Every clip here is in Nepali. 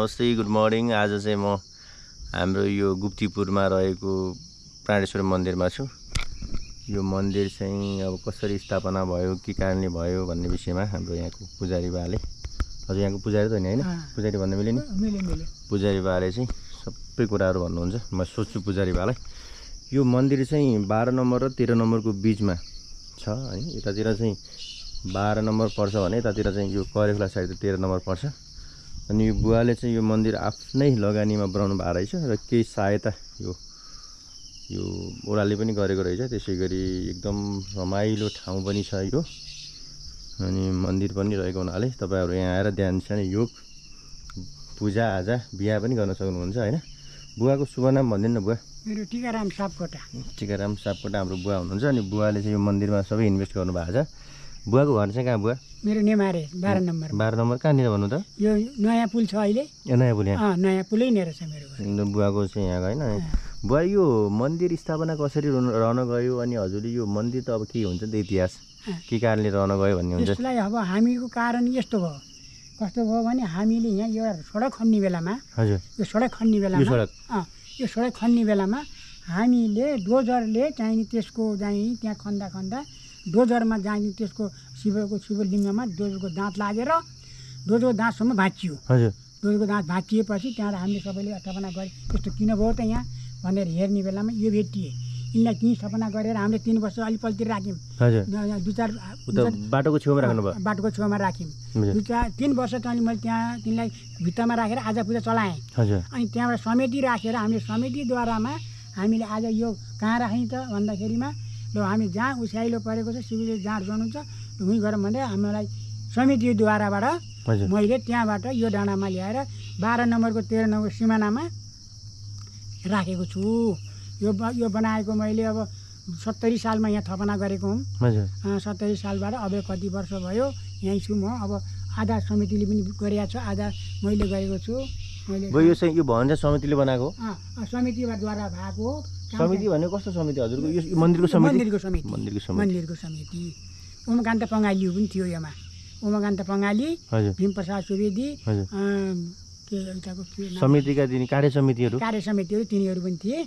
नमस्ते, गुड मर्निङ। आज चाहिँ म हाम्रो यो गुप्तीपुरमा रहेको प्राणेश्वर मन्दिरमा छु। यो मन्दिर चाहिँ अब कसरी स्थापना भयो, के कारणले भयो भन्ने विषयमा हाम्रो यहाँको पुजारी बाले, हजुर यहाँको पुजारी त हैन, पुजारी भन्न मिल्यो नि, पुजारी बाले चाहिँ सबै कुराहरू भन्नुहुन्छ। म सोध्छु पुजारी बालाई। यो मन्दिर चाहिँ 12 नम्बर र 13 नम्बरको बिचमा छ है। यतातिर चाहिँ 12 नम्बर पर्छ भने यतातिर चाहिँ यो करेखोला साइड 13 नम्बर पर्छ। अनि यो बुवाले चाहिँ यो मन्दिर आफ्नै लगानीमा बनाउनु भएको रहेछ र केही सहायता यो ओराले पनि गरेको रहेछ। त्यसै गरी एकदम रमाइलो ठाउँ पनि छ यो, अनि मन्दिर पनि रहेको हुनाले तपाईहरु यहाँ आएर ध्यान योग पूजा आजा बिहा पनि गर्न सक्नुहुन्छ हैन। बुवाको शुभ नाम भनिदिनु न बुवा। मेरो टिकाराम सापकोटा। टिकाराम सापकोटा हाम्रो बुवा हुनुहुन्छ। अनि बुवाले चाहिँ यो मन्दिरमा सबै इन्भेस्ट गर्नु भएको छ। बुवाको घर चाहिँ कहाँ बुवा? मेरो नेमारे 12 नम्बर। 12 नम्बर कहाँनिर भन्नु त? यो नयाँ पुल छ अहिले। नयाँ पुल यहाँ? नयाँ पुलै नेर छ मेरो घर। बुवाको चाहिँ यहाँ हैन। बुवा यो मन्दिर स्थापना कसरी रहन गयो अनि हजुरले यो मन्दिर त अब के हुन्छ त इतिहास के कारणले रहन गयो भन्ने हुन्छ? यसलाई अब हामीको कारण यस्तो भयो। कस्तो भयो भने हामीले यहाँ यो सडक खन्ने बेलामा, हजुर यो सडक खन्ने बेलामा, यो सडक खन्ने बेलामा हामीले डोजरले चाहिँ त्यसको चाहिँ त्यहाँ खन्दा खन्दा डोजरमा जाने त्यसको शिवलिङ्गमा डोजरको दाँत लागेर डोजरको दाँतसम्म भाँचियो। हजुर डोजरको दाँत भाँचिएपछि त्यहाँबाट हामीले सबैले स्थापना गरे यस्तो किन भयो त यहाँ भनेर हेर्ने बेलामा यो भेटिए। यिनलाई त्यहीँ स्थापना गरेर हामीले 3 वर्ष अलि पल्तिर राख्यौँ। हजुर 2-4 बाटोको छेउमा राख्नु भयो? बाटोको छेउमा राख्यौँ। 3 वर्ष चाहिँ मैले त्यहाँ तिनलाई भित्तामा राखेर आजा पूजा चलाएँ। हजुर अनि त्यहाँबाट समिति राखेर हामीले समितिद्वारामा हामीले आज यो कहाँ राख्ने त भन्दाखेरिमा ल हामी जहाँ उचाइलो परेको छ शिवले जहाँ गर्नुहुन्छ उहीँ गरौँ भनेर हामीलाई समितिद्वाराबाट मैले त्यहाँबाट यो डाँडामा ल्याएर 12 नम्बरको 13 नम्बर सिमानामा राखेको छु। यो बनाएको मैले अब 70 सालमा यहाँ थपना गरेको हुँ। हजुर 70 सालबाट अब कति वर्ष भयो यहीँ छु म। अब आधा समितिले पनि गरेको छ, आधा मैले गरेको छु। मैले यो भन्छ समितिले बनाएको? समितिद्वारा भएको। समिति भने कस्तो समिति हजुरको? यो मन्दिरको समिति? मन्दिरको समिति। उमाकान्त पङ्गाली पनि थियो यसमा। उमाकान्त पङ्गाली, भीमप्रसाद सुवेदी, समितिका दिने कार्य समितिहरू तिनीहरू पनि थिए।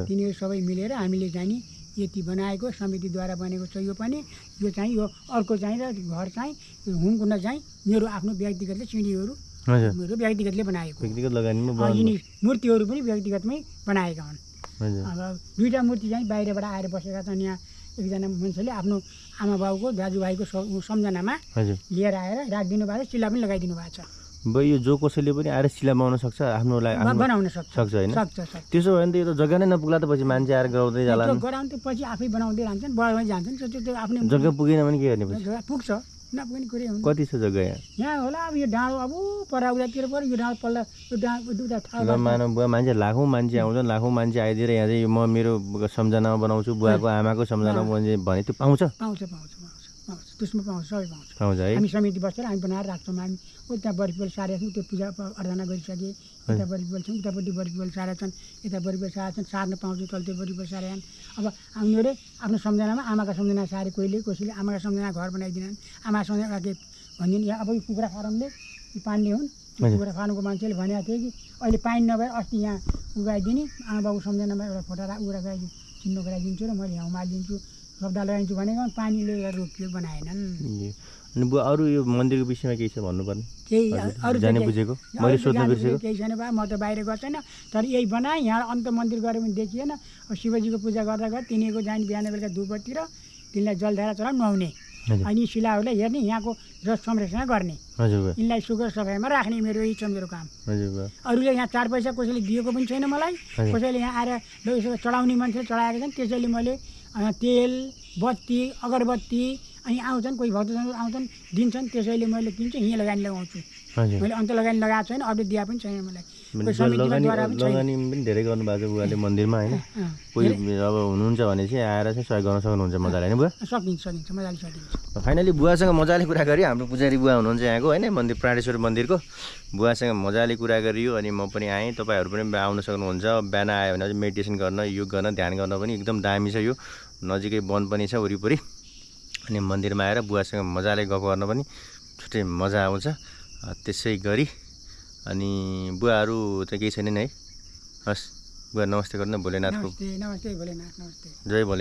तिनीहरू सबै मिलेर हामीले जाने यति बनाएको समितिद्वारा बनेको छ। यो पनि यो चाहिँ यो अर्को चाहिँ र घर चाहिँ हुमकुण्ड चाहिँ मेरो आफ्नो व्यक्तिगतले सिँढीहरू मेरो व्यक्तिगतले बनाएको। व्यक्तिगत लगानीमा यिनी मूर्तिहरू पनि व्यक्तिगतमै बनाएका हुन्। अब 2टा मूर्ति चाहिँ बाहिरबाट आएर बसेका छन्। यहाँ एकजना मान्छेले आफ्नो आमा बाउको दाजुभाइको सम्झनामा लिएर आएर राखिदिनु भएको छ। चिल्ला पनि लगाइदिनु भएको छ। यो जो कसैले पनि आएर शिला बनाउन सक्छ, आफ्नो बनाउन सक्छ हैन? सक्छ। त्यसो भने त यो त जग्गा नै नपुग्ला त पछि मान्छे आएर गराउँदै जाला। गराउँदै पछि आफै बनाउँदै जान्छन्, बढाउँदै जान्छन्। त्यो आफ्नै जग्गा पुगेन भने के गर्ने पछि? पुग्छ, नपुग्ने कुरै हुन्छ। कति छ जग्गा यहाँ होला अब यो डाँडो अब पराउदातिर पर्यो। यो डाँडो पल्ला यो दुईटा ठाउँ मानव बुवा मान्छे लाखौँ मान्छे आउँछन्, लाखौँ मान्छे आइदिएर यहाँ चाहिँ म मेरो सम्झनामा बनाउँछु, बुवाको आमाको सम्झनामा भने त्यो पाउँछ? त्यसमा पाउँछ, सबै पाउँछ है। हामी समिति बसेर हामी बनाएर राख्छौँ। हामी उता बरिपल सारेका छौँ, त्यो पूजा अर्चना गरिसके। यता बरिपल छौँ, उतापट्टि बरिपल सारेका छन्, यता बरिपल सारेका छन्। सार्न पाउँछ तल्ते बरिपल सारेछन्। अब उनीहरूले आफ्नो सम्झनामा आमाका सम्झना सारे, कसैले आमाका सम्झना घर बनाइदिन्छन्। आमा सम्झना के भनिदिनु। यहाँ अब यो कुखुरा फारमले पाल्ने हुन्। कुखुरा फार्मको मान्छेले भनेको थियो कि अहिले पानी नभएर अस्ति यहाँ उगाइदिने आमा बाबुको सम्झनामा एउटा फोटा चिन्ह गराइदिन्छु र मैले यहाँ उमालिदिन्छु, शब्द लगाइदिन्छु भनेको पानीले रोकियो, बनाएनन्। अनि बुवा अरू यो मन्दिरको विषयमा केही छ भन्नुपर्ने? केही अरू जाने बुझेको मैले सोध्न बिर्सेको केही छैन बा। म त बाहिर गएको छैन, तर यही बनाएँ। यहाँ अन्त मन्दिर गऱ्यो भने देखिएन। शिवजीको पूजा गर्दा तिनीहरूको जाने बिहान बेलुका धुपबत्ती र तिनलाई जलधारा चलाउन नुहाउने, अनि शिलाहरूलाई हेर्ने, यहाँको रस संरक्षण गर्ने, यिनलाई सुगर सफाइमा राख्ने। मेरो यही छ मेरो काम। अरूले यहाँ 4 पैसा कसैले दिएको पनि छैन मलाई। कसैले यहाँ आएर यसो चढाउने मान्छेले चढाएका छन्। त्यसैले मैले तेल, बत्ती, अगरबत्ती अनि आउँछन्, कोही भक्तजनहरू आउँछन् दिन्छन्, त्यसैले मैले किन्छु। यहीँ लगानी लगाउँछु। मैले अन्त लगानी लगाएको छैन, अपडेट दिए पनि छैन मलाई। लगानी पनि धेरै गर्नुभएको छ बुवाले मन्दिरमा हैन? कोही अब हुनुहुन्छ भने चाहिँ आएर चाहिँ सहयोग गर्न सक्नुहुन्छ मजाले हैन बुवा? सकिन्छ मजाले सकिन्छ। फाइनली बुवासँग मजाले कुरा गऱ्यो। हाम्रो पुजारी बुवा हुनुहुन्छ यहाँको हैन, मन्दिर प्राणेश्वर मन्दिरको। बुवासँग मजाले कुरा गरियो अनि म पनि आएँ। तपाईँहरू पनि आउन सक्नुहुन्छ। बिहान आयो भने मेडिटेसन गर्न, योग गर्न, ध्यान गर्न पनि एकदम दामी छ। यो नजिकै वन पनि छ वरिपरि। अनि मन्दिरमा आएर बुवासँग मजाले गफ गर्न पनि छुट्टै मजा आउँछ। त्यसै गरी अनि बुवाहरू चाहिँ केही छैनन् है? हस् बुवा नमस्ते गर्नु भोलेनाथको। नमस्ते भोलेनाथ, नमस्ते। जय भोले।